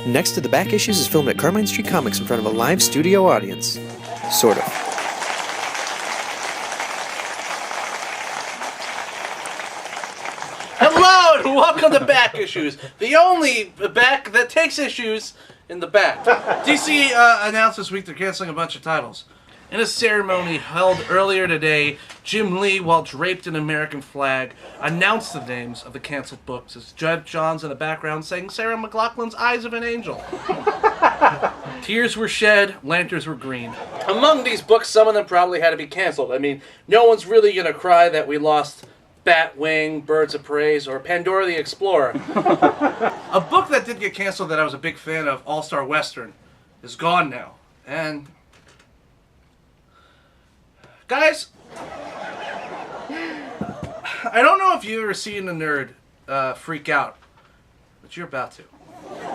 Next to the Back Issues is filmed at Carmine Street Comics in front of a live studio audience. Sort of. Hello and welcome to Back Issues, the only back that takes issues in the back. DC announced this week they're canceling a bunch of titles. In a ceremony held earlier today, Jim Lee, while draped in an American flag, announced the names of the canceled books as Judge John's in the background sang Sarah McLachlan's Eyes of an Angel. Tears were shed, lanterns were green. Among these books, some of them probably had to be canceled. I mean, no one's really going to cry that we lost Batwing, Birds of Prey, or Pandora the Explorer. A book that did get canceled that I was a big fan of, All-Star Western, is gone now. And guys, I don't know if you've ever seen a nerd freak out, but you're about to.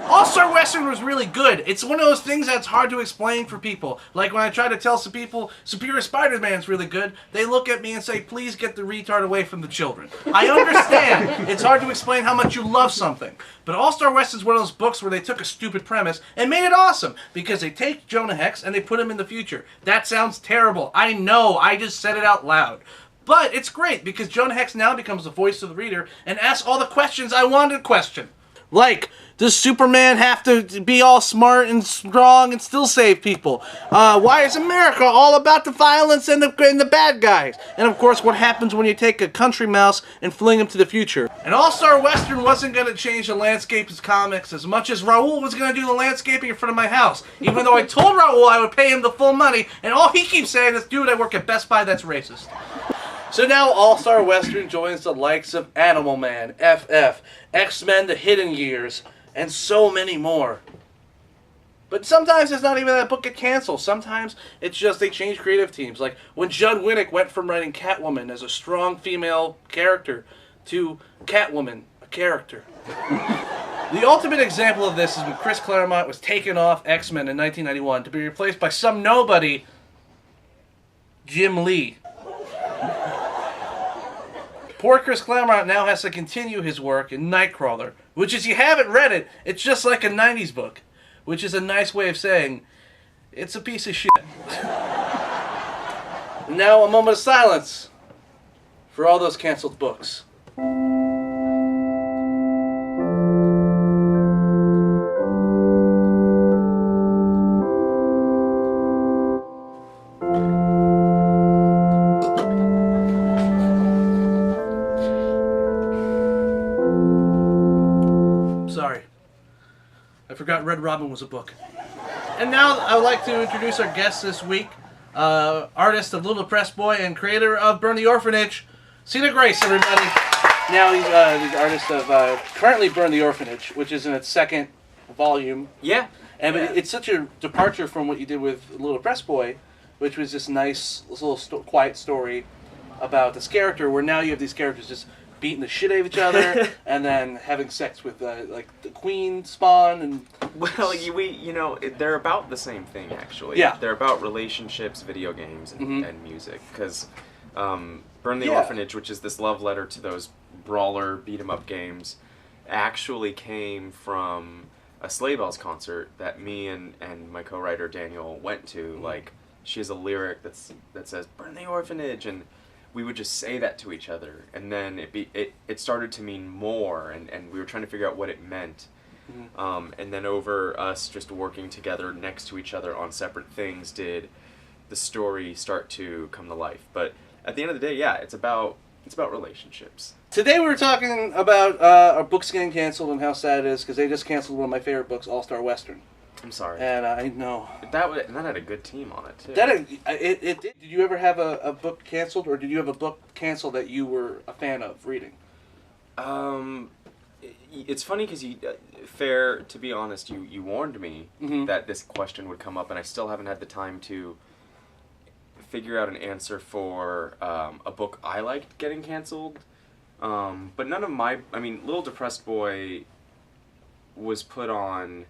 All-Star Western was really good. It's one of those things that's hard to explain for people. Like when I try to tell some people Superior Spider-Man's really good, they look at me and say, please get the retard away from the children. I understand. It's hard to explain how much you love something. But All-Star Western's one of those books where they took a stupid premise and made it awesome. Because they take Jonah Hex and they put him in the future. That sounds terrible. I know. I just said it out loud. But it's great because Jonah Hex now becomes the voice of the reader and asks all the questions I wanted to question. Like, does Superman have to be all smart and strong and still save people? Why is America all about the violence and the bad guys? And of course, what happens when you take a country mouse and fling him to the future? And All-Star Western wasn't going to change the landscape of comics as much as Raul was going to do the landscaping in front of my house. Even though I told Raul I would pay him the full money, and all he keeps saying is, dude, I work at Best Buy, that's racist. So now All-Star Western joins the likes of Animal Man, FF, X-Men The Hidden Years, and so many more. But sometimes it's not even that book get canceled. Sometimes it's just they change creative teams. Like when Judd Winnick went from writing Catwoman as a strong female character to Catwoman, a character. The ultimate example of this is when Chris Claremont was taken off X-Men in 1991 to be replaced by some nobody, Jim Lee. Poor Chris Claremont now has to continue his work in Nightcrawler, which if you haven't read it, it's just like a 90s book, which is a nice way of saying it's a piece of shit. Now a moment of silence for all those canceled books. Sorry. I forgot Red Robin was a book. And now I would like to introduce our guest this week, artist of Little Depressed Boy and creator of Burn the Orphanage, Sina Grace, everybody. Now he's the artist of currently Burn the Orphanage, which is in its second volume. Yeah. And but it's such a departure from what you did with Little Depressed Boy, which was this nice little quiet story about this character, where now you have these characters just beating the shit out of each other and then having sex with like the queen spawn and well, they're about the same thing actually. Yeah, they're about relationships, video games, and music. Because Burn the Orphanage, which is this love letter to those brawler beat 'em up games, actually came from a Sleigh Bells concert that me and my co-writer Daniel went to. Like, she has a lyric that says "Burn the Orphanage," and we would just say that to each other, and then it started to mean more, and we were trying to figure out what it meant. And then over us just working together next to each other on separate things did the story start to come to life. But at the end of the day, yeah, it's about relationships. Today we were talking about our books getting canceled and how sad it is because they just canceled one of my favorite books, All-Star Western. I'm sorry. And I know. That had a good team on it, too. It did. Did you ever have a book canceled, or did you have a book canceled that you were a fan of reading? It's funny because to be honest, you warned me that this question would come up, and I still haven't had the time to figure out an answer for a book I liked getting canceled. But none of Little Depressed Boy was put on,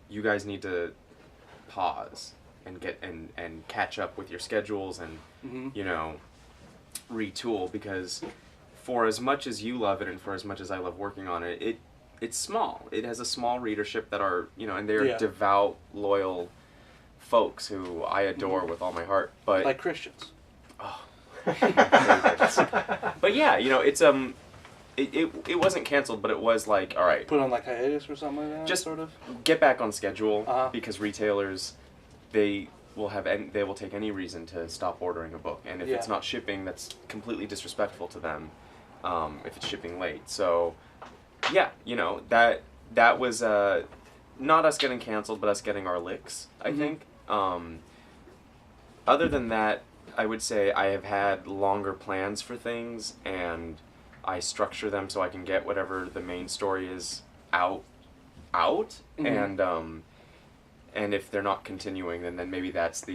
you guys need to pause and get and catch up with your schedules and retool, because for as much as you love it and for as much as I love working on it, it's small. It has a small readership that are, and they're Yeah. devout, loyal folks who I adore with all my heart. But Like Christians. Oh. But yeah, it's it wasn't canceled, but it was like, all right, Put on like hiatus or something like that. just sort of. get back on schedule Uh-huh. because retailers, they will take any reason to stop ordering a book, and if it's Yeah. not shipping, that's completely disrespectful to them. If it's shipping late, so yeah, that was not us getting canceled, but us getting our licks, I think. Other than that, I would say I have had longer plans for things, and I structure them so I can get whatever the main story is out, and if they're not continuing, then maybe that's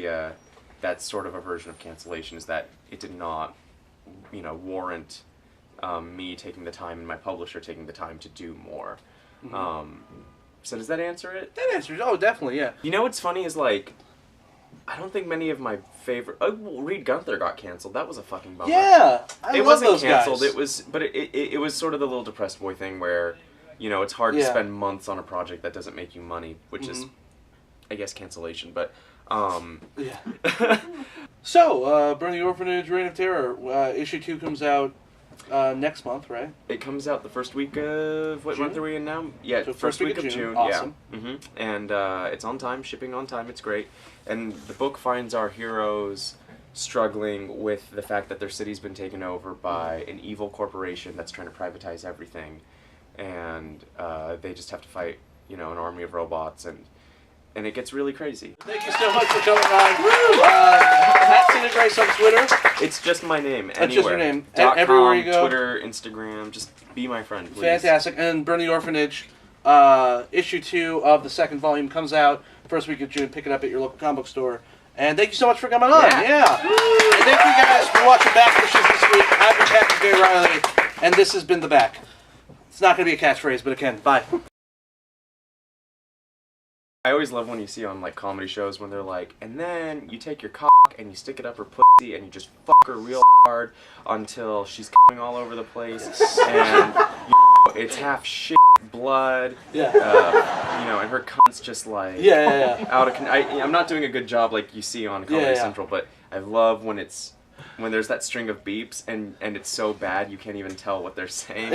that's sort of a version of cancellation, is that it did not, warrant me taking the time and my publisher taking the time to do more. So does that answer it? That answers. Oh, definitely, yeah. What's funny is, like, I don't think many of my favorite... Reed Gunther got canceled. That was a fucking bummer. Yeah, I It love wasn't those canceled. guys. But it was sort of the little depressed boy thing where, it's hard to Yeah. spend months on a project that doesn't make you money, which is, I guess, cancellation. But, Yeah. So, Burn the Orphanage, Reign of Terror, issue 2 comes out next month, right? It comes out the first week of... What June? month are we in now? Yeah, So first week of June. Awesome. Yeah. And it's on time, shipping on time. It's great. And the book finds our heroes struggling with the fact that their city's been taken over by an evil corporation that's trying to privatize everything. And they just have to fight, an army of robots, and it gets really crazy. Thank you so much for coming on. At Sina Grace on Twitter. It's just my name. That's Anywhere. just your name. .com, Everywhere you go. Twitter, Instagram. Just be my friend, please. Fantastic. And Burn the Orphanage, issue 2 of the second volume comes out first week of June. Pick it up at your local comic book store. And thank you so much for coming on. Yeah. And thank you guys for watching Back Issues this week. I've been Captain Gary Riley, and this has been The Back. It's not going to be a catchphrase, but it can. Bye. I always love when you see on, like, comedy shows when they're like, and then you take your cock and you stick it up her pussy and you just fuck her real hard until she's coming all over the place, and it's half shit, blood, Yeah. and her cunt's just like Yeah. out of. I'm not doing a good job like you see on Comedy Yeah. Central, but I love when there's that string of beeps and it's so bad you can't even tell what they're saying.